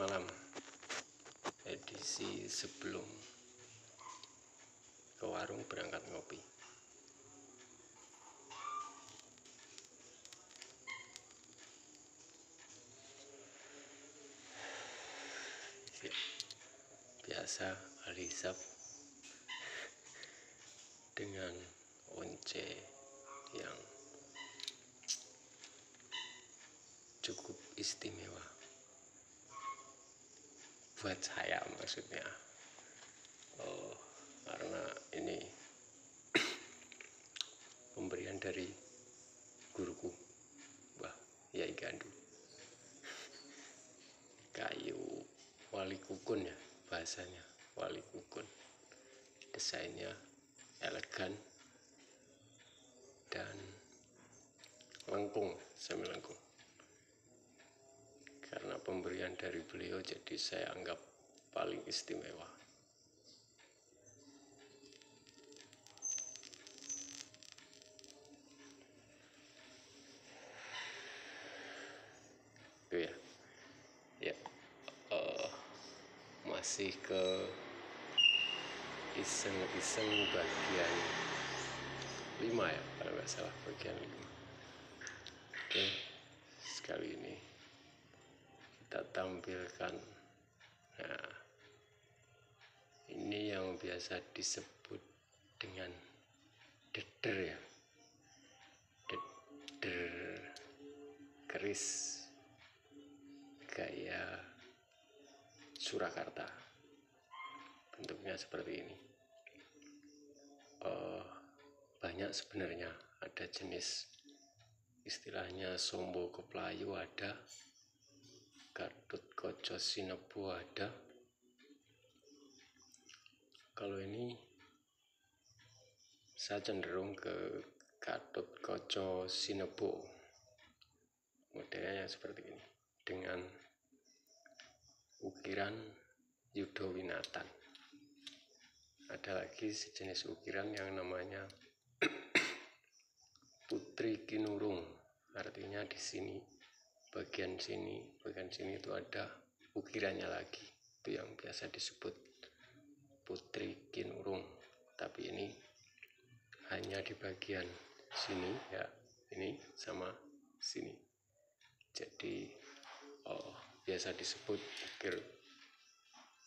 malam, edisi sebelum ke warung berangkat ngopi. Biasa alisap dengan once yang cukup istimewa buat saya, maksudnya karena ini pemberian dari guruku, Mbah Yai Gandu. Kayu wali kukun ya bahasanya, wali kukun. Desainnya elegan dan lengkung, semi lengkung. Karena pemberian dari beliau, jadi saya anggap paling istimewa. Itu ya. Masih ke iseng-iseng bagian 5 ya, kalau nggak salah bagian 5. Oke, sekali ini kita tampilkan, nah ini yang biasa disebut dengan deder ya, deder keris gaya Surakarta. Bentuknya seperti ini. Banyak sebenarnya, ada jenis istilahnya sombo keplayu ada, Gatut Kaca Sinebo ada. Kalau ini saya cenderung ke Gatut Kaca Sinebo, modelnya yang seperti ini dengan ukiran Yudhowinatan. Ada lagi sejenis ukiran yang namanya Putri Kinurung, artinya di sini bagian sini itu ada ukirannya lagi, itu yang biasa disebut Putri Kinurung. Tapi ini hanya di bagian sini ya, ini sama sini, jadi biasa disebut ukir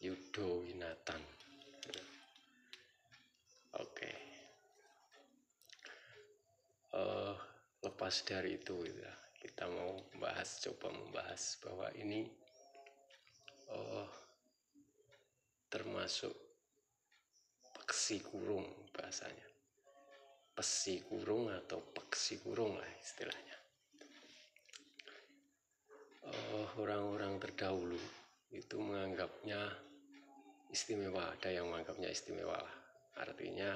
Yudhowinatan. Oke. Lepas dari itu ya, kita mau coba membahas bahwa ini termasuk peksi kurung bahasanya, pesi kurung atau peksi kurung lah istilahnya. Orang-orang terdahulu itu menganggapnya istimewa, ada yang menganggapnya istimewa lah, artinya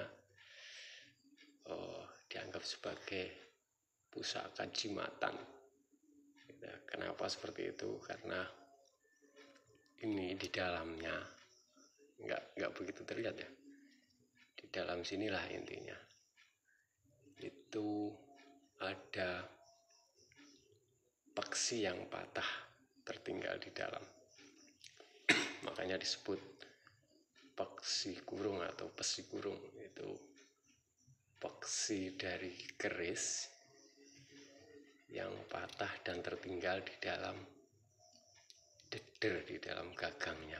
dianggap sebagai pusaka jimatan. Kenapa seperti itu? Karena ini di dalamnya nggak begitu terlihat ya. Di dalam sinilah intinya itu ada peksi yang patah tertinggal di dalam. Makanya disebut peksi kurung atau pesi kurung. Itu peksi dari keris yang patah dan tertinggal di dalam deder, di dalam gagangnya.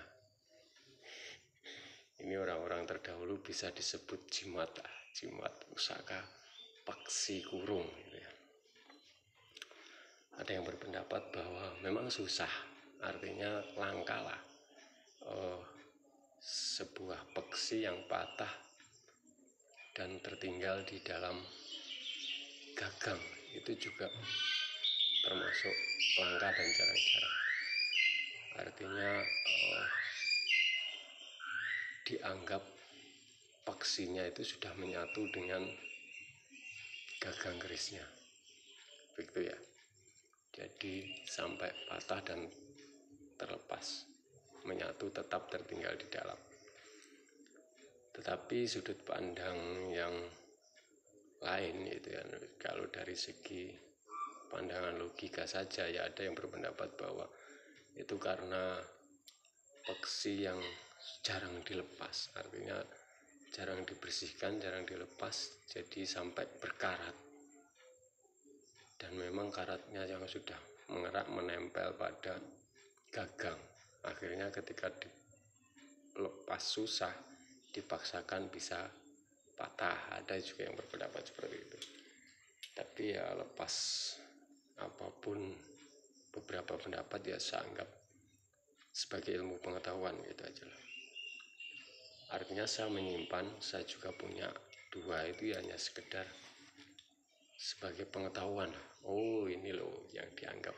Ini orang-orang terdahulu bisa disebut jimat pusaka peksi kurung gitu ya. Ada yang berpendapat bahwa memang susah, artinya langka lah, sebuah peksi yang patah dan tertinggal di dalam gagang, itu juga termasuk langka dan jarang-jarang. Artinya dianggap peksinya itu sudah menyatu dengan gagang kerisnya, begitu ya. Jadi sampai patah dan terlepas, menyatu, tetap tertinggal di dalam. Tetapi sudut pandang yang lain itu ya, kalau dari segi pandangan logika saja ya, ada yang berpendapat bahwa itu karena peksi yang jarang dilepas, artinya jarang dibersihkan, jarang dilepas, jadi sampai berkarat, dan memang karatnya yang sudah mengerak menempel pada gagang. Akhirnya ketika dilepas susah, dipaksakan bisa patah. Ada juga yang berpendapat seperti itu, tapi ya lepas apapun beberapa pendapat ya saya anggap sebagai ilmu pengetahuan gitu aja lah. Artinya saya menyimpan, saya juga punya dua, itu ya hanya sekedar sebagai pengetahuan. Oh ini loh yang dianggap,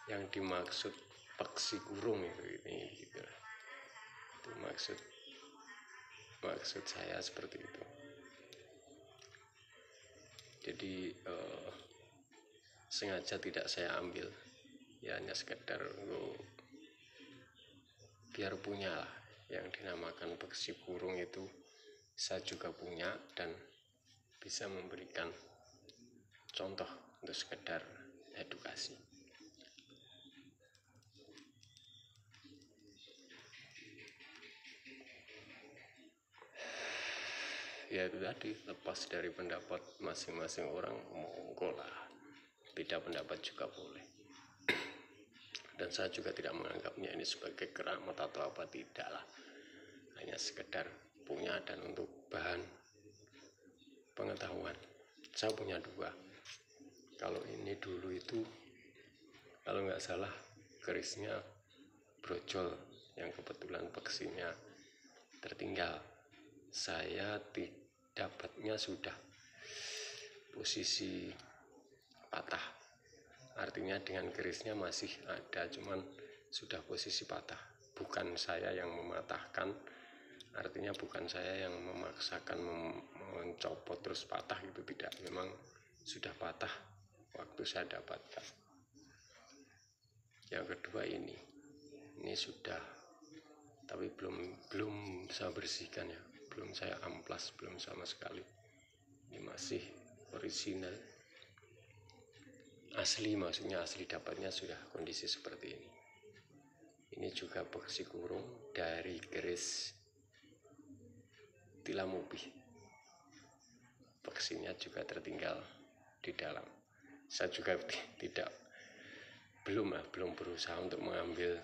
yang dimaksud peksi kurung ini gitu lah. Itu maksud saya seperti itu. Jadi sengaja tidak saya ambil, ya hanya sekedar biar punya lah. Yang dinamakan peksi kurung itu saya juga punya dan bisa memberikan contoh untuk sekedar edukasi. Ya itu tadi, lepas dari pendapat masing-masing orang, monggo lah, beda pendapat juga boleh. Dan saya juga tidak menganggapnya ini sebagai keramat atau apa, tidak lah, hanya sekedar punya dan untuk bahan pengetahuan. Saya punya dua. Kalau ini dulu itu, kalau nggak salah kerisnya brojol, yang kebetulan peksinya tertinggal. Saya dapatnya sudah posisi patah, artinya dengan kerisnya masih ada, cuman sudah posisi patah. Bukan saya yang mematahkan, artinya bukan saya yang memaksakan mencopot terus patah, itu tidak, memang sudah patah waktu saya dapatkan. Yang kedua ini sudah, tapi belum saya bersihkan ya, belum saya amplas, belum sama sekali. Ini masih original, asli, maksudnya asli dapatnya sudah kondisi seperti ini. Ini juga peksi kurung dari keris Tilamupih. Peksinya juga tertinggal di dalam. Saya juga belum berusaha untuk mengambil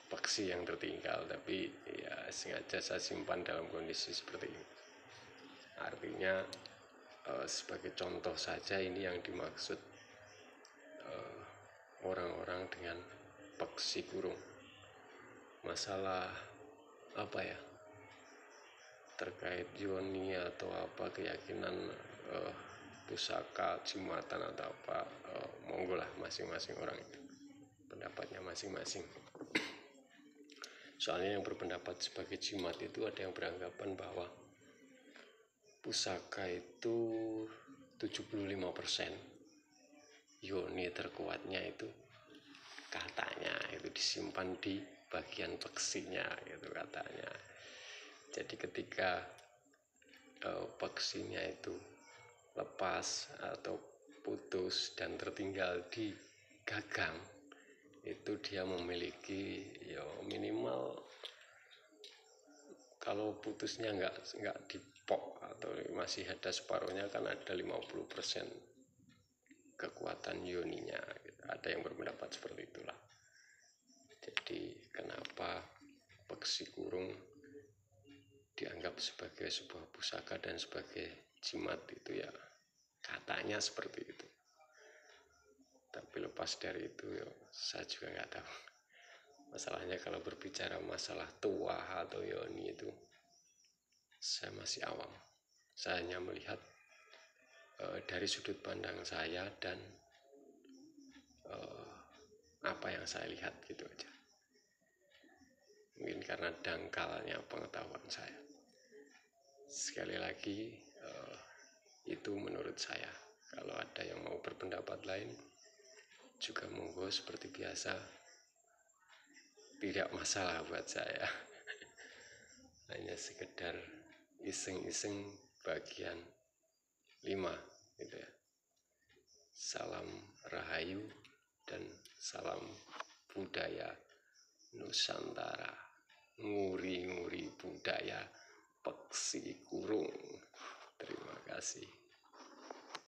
peksi yang tertinggal, tapi ya sengaja saya simpan dalam kondisi seperti ini. Artinya sebagai contoh saja, ini yang dimaksud orang-orang dengan peksi kurung. Masalah apa ya, terkait yoni atau apa, keyakinan pusaka, jimatan atau apa, monggo lah, masing-masing orang itu pendapatnya masing-masing. Soalnya yang berpendapat sebagai jimat itu ada yang beranggapan bahwa pusaka itu 75% yoni terkuatnya itu katanya itu disimpan di bagian peksinya gitu katanya. Jadi ketika peksinya itu lepas atau putus dan tertinggal di gagang, itu dia memiliki ya minimal, kalau putusnya nggak dipok atau masih ada separuhnya, kan ada 50% kekuatan yoninya gitu. Ada yang berpendapat seperti itulah. Jadi kenapa peksi kurung dianggap sebagai sebuah pusaka dan sebagai jimat itu ya katanya seperti itu. Tapi lepas dari itu ya, saya juga nggak tahu. Masalahnya kalau berbicara masalah tuah atau yoni itu saya masih awam. Saya hanya melihat dari sudut pandang saya dan apa yang saya lihat gitu aja. Mungkin karena dangkalnya pengetahuan saya. Sekali lagi itu menurut saya. Kalau ada yang mau berpendapat lain juga monggo, seperti biasa, tidak masalah buat saya. Hanya sekedar iseng-iseng bagian 5 gitu ya. Salam Rahayu dan salam budaya Nusantara. nguri-nguri budaya peksi kurung. Terima kasih.